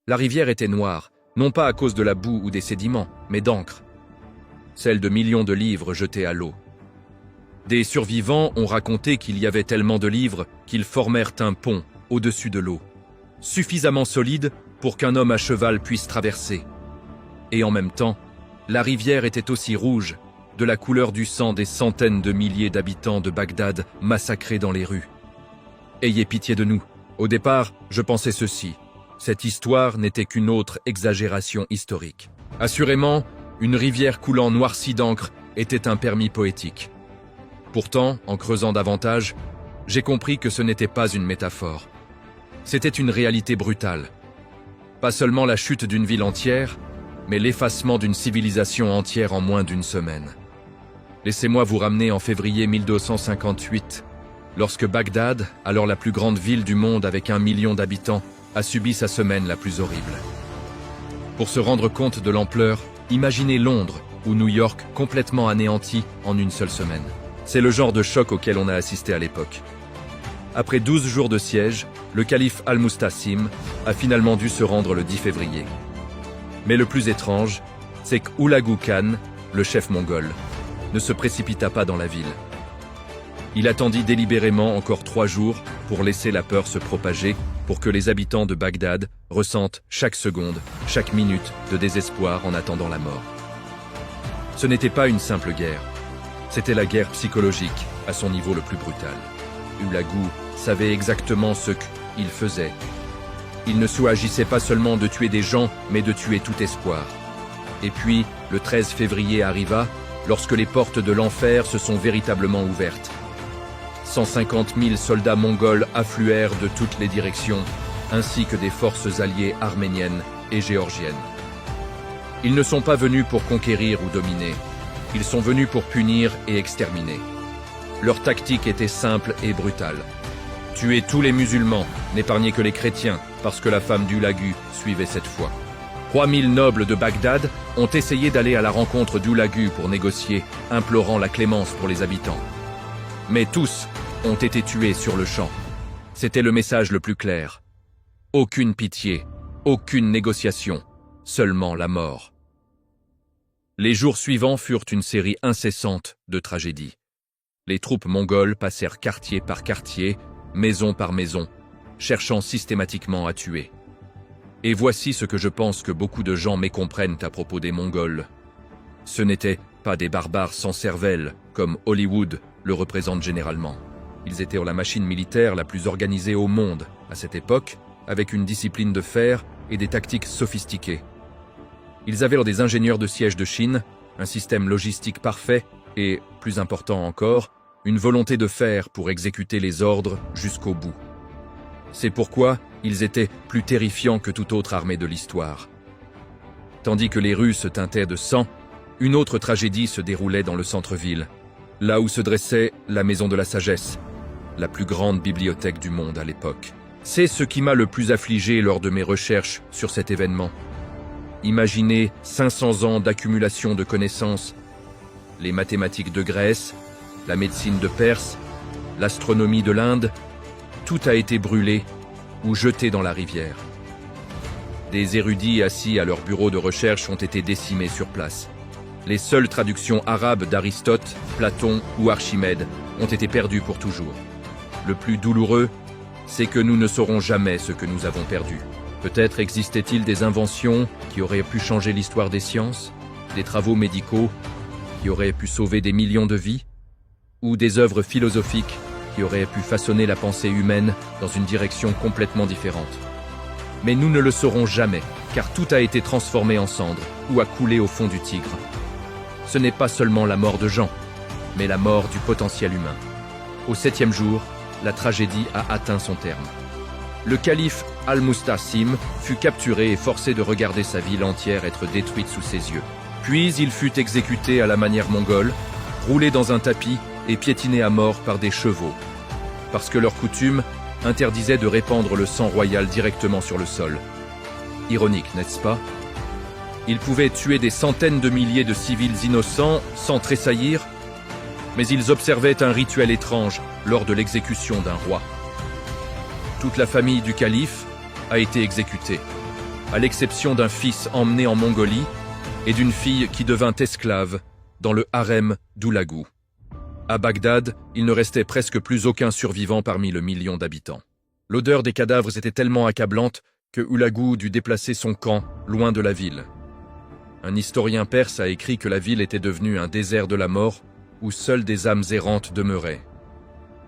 La rivière était noire, non pas à cause de la boue ou des sédiments, mais d'encre. Celle de millions de livres jetés à l'eau. Des survivants ont raconté qu'il y avait tellement de livres qu'ils formèrent un pont au-dessus de l'eau, suffisamment solide pour qu'un homme à cheval puisse traverser. Et en même temps, la rivière était aussi rouge, de la couleur du sang des centaines de milliers d'habitants de Bagdad massacrés dans les rues. Ayez pitié de nous. Au départ, je pensais ceci. Cette histoire n'était qu'une autre exagération historique. Assurément, une rivière coulant noircie d'encre était un permis poétique. Pourtant, en creusant davantage, j'ai compris que ce n'était pas une métaphore. C'était une réalité brutale. Pas seulement la chute d'une ville entière, mais l'effacement d'une civilisation entière en moins d'une semaine. Laissez-moi vous ramener en février 1258, lorsque Bagdad, alors la plus grande ville du monde avec 1 million d'habitants, a subi sa semaine la plus horrible. Pour se rendre compte de l'ampleur, imaginez Londres ou New York complètement anéantis en une seule semaine. C'est le genre de choc auquel on a assisté à l'époque. Après 12 jours de siège, le calife Al-Mustasim a finalement dû se rendre le 10 février. Mais le plus étrange, c'est que Hulagu Khan, le chef mongol, ne se précipita pas dans la ville. Il attendit délibérément encore 3 jours pour laisser la peur se propager, pour que les habitants de Bagdad ressentent chaque seconde, chaque minute de désespoir en attendant la mort. Ce n'était pas une simple guerre, c'était la guerre psychologique à son niveau le plus brutal. Hulagu savait exactement ce qu'il faisait. Il ne s'agissait pas seulement de tuer des gens, mais de tuer tout espoir. Et puis, le 13 février arriva, lorsque les portes de l'enfer se sont véritablement ouvertes. 150 000 soldats mongols affluèrent de toutes les directions, ainsi que des forces alliées arméniennes et géorgiennes. Ils ne sont pas venus pour conquérir ou dominer, ils sont venus pour punir et exterminer. Leur tactique était simple et brutale. Tuer tous les musulmans, n'épargner que les chrétiens, parce que la femme d'Hulagu suivait cette foi. 3000 nobles de Bagdad ont essayé d'aller à la rencontre d'Hulagu pour négocier, implorant la clémence pour les habitants. Mais tous ont été tués sur le champ. C'était le message le plus clair. Aucune pitié, aucune négociation, seulement la mort. Les jours suivants furent une série incessante de tragédies. Les troupes mongoles passèrent quartier par quartier, maison par maison, cherchant systématiquement à tuer. Et voici ce que je pense que beaucoup de gens mécomprennent à propos des Mongols. Ce n'étaient pas des barbares sans cervelle, comme Hollywood le représente généralement. Ils étaient la machine militaire la plus organisée au monde à cette époque, avec une discipline de fer et des tactiques sophistiquées. Ils avaient des ingénieurs de siège de Chine, un système logistique parfait et, plus important encore, une volonté de fer pour exécuter les ordres jusqu'au bout. C'est pourquoi ils étaient plus terrifiants que toute autre armée de l'histoire. Tandis que les rues se teintaient de sang, une autre tragédie se déroulait dans le centre-ville, là où se dressait la Maison de la Sagesse, la plus grande bibliothèque du monde à l'époque. C'est ce qui m'a le plus affligé lors de mes recherches sur cet événement. Imaginez 500 ans d'accumulation de connaissances, les mathématiques de Grèce, la médecine de Perse, l'astronomie de l'Inde, tout a été brûlé ou jeté dans la rivière. Des érudits assis à leur bureau de recherche ont été décimés sur place. Les seules traductions arabes d'Aristote, Platon ou Archimède ont été perdues pour toujours. Le plus douloureux, c'est que nous ne saurons jamais ce que nous avons perdu. Peut-être existait-il des inventions qui auraient pu changer l'histoire des sciences, des travaux médicaux qui auraient pu sauver des millions de vies, ou des œuvres philosophiques qui auraient pu façonner la pensée humaine dans une direction complètement différente. Mais nous ne le saurons jamais, car tout a été transformé en cendres ou a coulé au fond du Tigre. Ce n'est pas seulement la mort de Jean, mais la mort du potentiel humain. Au 7e jour, la tragédie a atteint son terme. Le calife Al-Mustasim fut capturé et forcé de regarder sa ville entière être détruite sous ses yeux. Puis il fut exécuté à la manière mongole, roulé dans un tapis et piétiné à mort par des chevaux, parce que leur coutume interdisait de répandre le sang royal directement sur le sol. Ironique, n'est-ce pas? Ils pouvaient tuer des centaines de milliers de civils innocents sans tressaillir, mais ils observaient un rituel étrange lors de l'exécution d'un roi. Toute la famille du calife a été exécutée. à l'exception d'un fils emmené en Mongolie et d'une fille qui devint esclave dans le harem d'Oulagou. À Bagdad, il ne restait presque plus aucun survivant parmi le million d'habitants. L'odeur des cadavres était tellement accablante que Oulagou dut déplacer son camp loin de la ville. Un historien perse a écrit que la ville était devenue un désert de la mort où seules des âmes errantes demeuraient.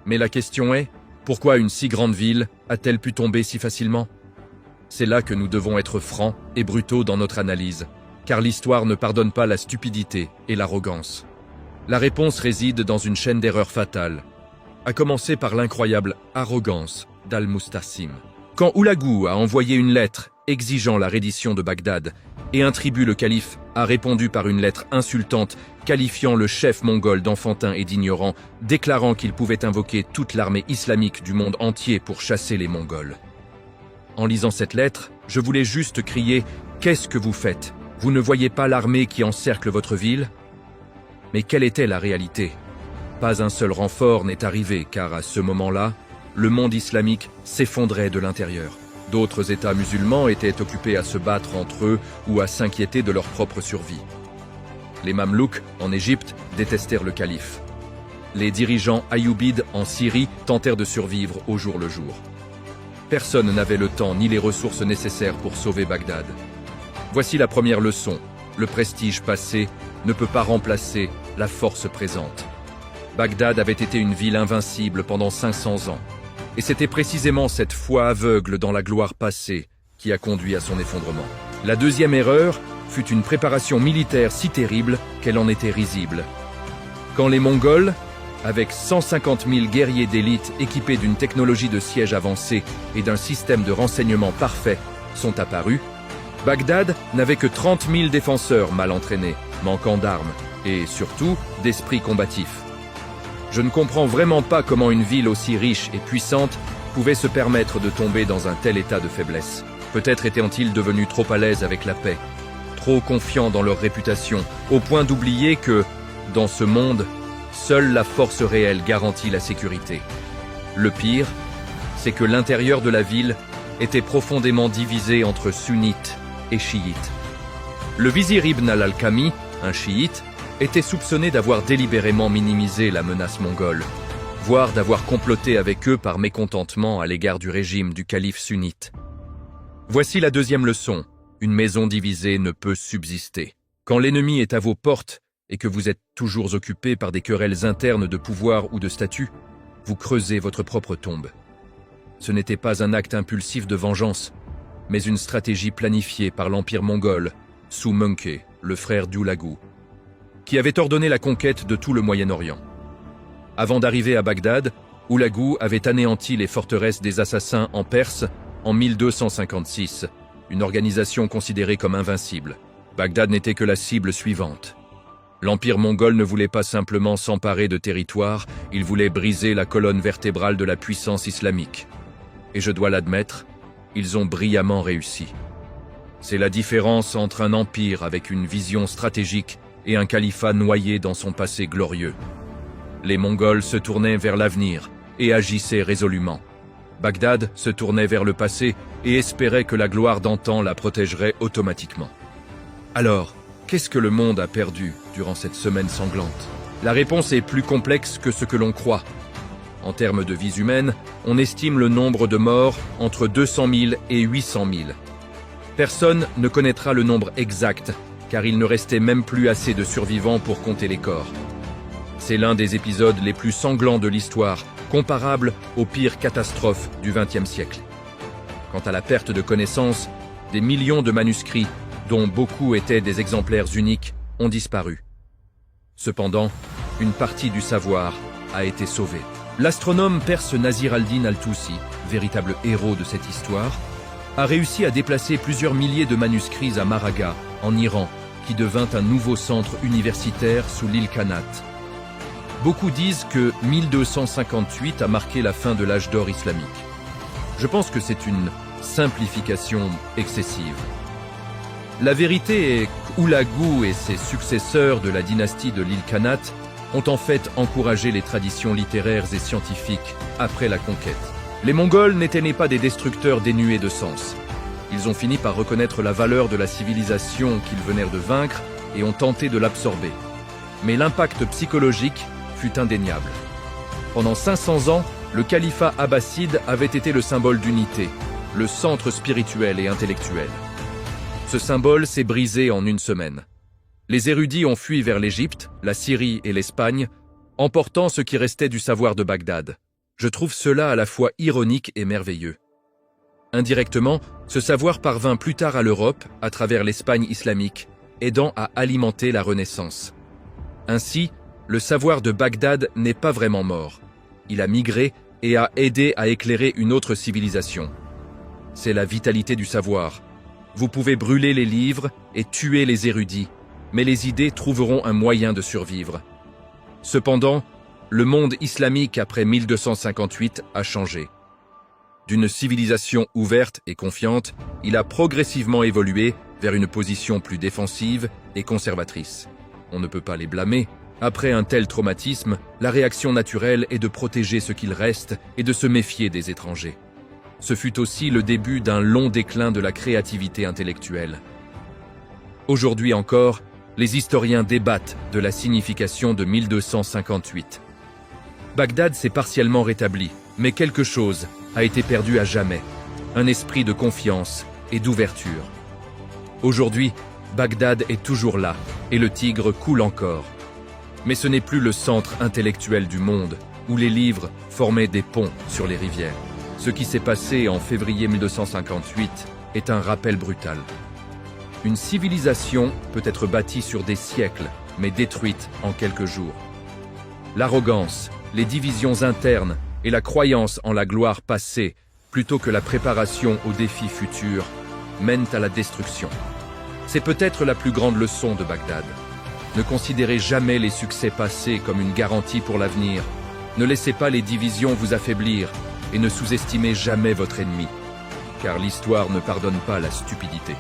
Mais la question est, pourquoi une si grande ville a-t-elle pu tomber si facilement? C'est là que nous devons être francs et brutaux dans notre analyse, car l'histoire ne pardonne pas la stupidité et l'arrogance. La réponse réside dans une chaîne d'erreurs fatales, à commencer par l'incroyable arrogance d'Al-Mustasim. Quand Oulagou a envoyé une lettre exigeant la reddition de Bagdad, et un tribut, le calife, a répondu par une lettre insultante, qualifiant le chef mongol d'enfantin et d'ignorant, déclarant qu'il pouvait invoquer toute l'armée islamique du monde entier pour chasser les Mongols. En lisant cette lettre, je voulais juste crier « Qu'est-ce que vous faites? Vous ne voyez pas l'armée qui encercle votre ville ?» Mais quelle était la réalité? Pas un seul renfort n'est arrivé, car à ce moment-là, le monde islamique s'effondrait de l'intérieur. D'autres États musulmans étaient occupés à se battre entre eux ou à s'inquiéter de leur propre survie. Les Mamelouks, en Égypte, détestèrent le calife. Les dirigeants ayyoubides en Syrie tentèrent de survivre au jour le jour. Personne n'avait le temps ni les ressources nécessaires pour sauver Bagdad. Voici la première leçon. Le prestige passé ne peut pas remplacer la force présente. Bagdad avait été une ville invincible pendant 500 ans. Et c'était précisément cette foi aveugle dans la gloire passée qui a conduit à son effondrement. La deuxième erreur fut une préparation militaire si terrible qu'elle en était risible. Quand les Mongols, avec 150 000 guerriers d'élite équipés d'une technologie de siège avancée et d'un système de renseignement parfait, sont apparus, Bagdad n'avait que 30 000 défenseurs mal entraînés, manquant d'armes et, surtout, d'esprit combatif. Je ne comprends vraiment pas comment une ville aussi riche et puissante pouvait se permettre de tomber dans un tel état de faiblesse. Peut-être étaient-ils devenus trop à l'aise avec la paix, trop confiants dans leur réputation, au point d'oublier que, dans ce monde, seule la force réelle garantit la sécurité. Le pire, c'est que l'intérieur de la ville était profondément divisé entre sunnites et chiites. Le vizir Ibn al-Alqami, un chiite, était soupçonné d'avoir délibérément minimisé la menace mongole, voire d'avoir comploté avec eux par mécontentement à l'égard du régime du calife sunnite. Voici la deuxième leçon. Une maison divisée ne peut subsister. Quand l'ennemi est à vos portes et que vous êtes toujours occupé par des querelles internes de pouvoir ou de statut, vous creusez votre propre tombe. Ce n'était pas un acte impulsif de vengeance, mais une stratégie planifiée par l'empire mongol, sous Mönke, le frère d'Oulagou, qui avait ordonné la conquête de tout le Moyen-Orient. Avant d'arriver à Bagdad, Oulagou avait anéanti les forteresses des Assassins en Perse en 1256, une organisation considérée comme invincible. Bagdad n'était que la cible suivante. L'empire mongol ne voulait pas simplement s'emparer de territoires, il voulait briser la colonne vertébrale de la puissance islamique. Et je dois l'admettre, ils ont brillamment réussi. C'est la différence entre un empire avec une vision stratégique et un califat noyé dans son passé glorieux. Les Mongols se tournaient vers l'avenir et agissaient résolument. Bagdad se tournait vers le passé et espérait que la gloire d'antan la protégerait automatiquement. Alors, qu'est-ce que le monde a perdu durant cette semaine sanglante? La réponse est plus complexe que ce que l'on croit. En termes de vies humaines, on estime le nombre de morts entre 200 000 et 800 000. Personne ne connaîtra le nombre exact, car il ne restait même plus assez de survivants pour compter les corps. C'est l'un des épisodes les plus sanglants de l'histoire, comparable aux pires catastrophes du XXe siècle. Quant à la perte de connaissances, des millions de manuscrits, dont beaucoup étaient des exemplaires uniques, ont disparu. Cependant, une partie du savoir a été sauvée. L'astronome perse Nasir al-Din al-Tousi, véritable héros de cette histoire, a réussi à déplacer plusieurs milliers de manuscrits à Maraga, en Iran, qui devint un nouveau centre universitaire sous l'Ilkhanat. Beaucoup disent que 1258 a marqué la fin de l'âge d'or islamique. Je pense que c'est une simplification excessive. La vérité est qu'Oulagou et ses successeurs de la dynastie de l'Ilkhanat ont en fait encouragé les traditions littéraires et scientifiques après la conquête. Les Mongols n'étaient pas des destructeurs dénués de sens. Ils ont fini par reconnaître la valeur de la civilisation qu'ils venaient de vaincre et ont tenté de l'absorber. Mais l'impact psychologique fut indéniable. Pendant 500 ans, le califat abbasside avait été le symbole d'unité, le centre spirituel et intellectuel. Ce symbole s'est brisé en une semaine. Les érudits ont fui vers l'Égypte, la Syrie et l'Espagne, emportant ce qui restait du savoir de Bagdad. Je trouve cela à la fois ironique et merveilleux. Indirectement, ce savoir parvint plus tard à l'Europe, à travers l'Espagne islamique, aidant à alimenter la Renaissance. Ainsi, le savoir de Bagdad n'est pas vraiment mort. Il a migré et a aidé à éclairer une autre civilisation. C'est la vitalité du savoir. Vous pouvez brûler les livres et tuer les érudits, mais les idées trouveront un moyen de survivre. Cependant, le monde islamique après 1258 a changé. D'une civilisation ouverte et confiante, il a progressivement évolué vers une position plus défensive et conservatrice. On ne peut pas les blâmer. Après un tel traumatisme, la réaction naturelle est de protéger ce qu'il reste et de se méfier des étrangers. Ce fut aussi le début d'un long déclin de la créativité intellectuelle. Aujourd'hui encore, les historiens débattent de la signification de 1258. Bagdad s'est partiellement rétabli, mais quelque chose a été perdu à jamais, un esprit de confiance et d'ouverture. Aujourd'hui, Bagdad est toujours là, et le Tigre coule encore. Mais ce n'est plus le centre intellectuel du monde, où les livres formaient des ponts sur les rivières. Ce qui s'est passé en février 1258 est un rappel brutal. Une civilisation peut être bâtie sur des siècles, mais détruite en quelques jours. L'arrogance, les divisions internes et la croyance en la gloire passée, plutôt que la préparation aux défis futurs, mènent à la destruction. C'est peut-être la plus grande leçon de Bagdad. Ne considérez jamais les succès passés comme une garantie pour l'avenir. Ne laissez pas les divisions vous affaiblir et ne sous-estimez jamais votre ennemi, car l'histoire ne pardonne pas la stupidité.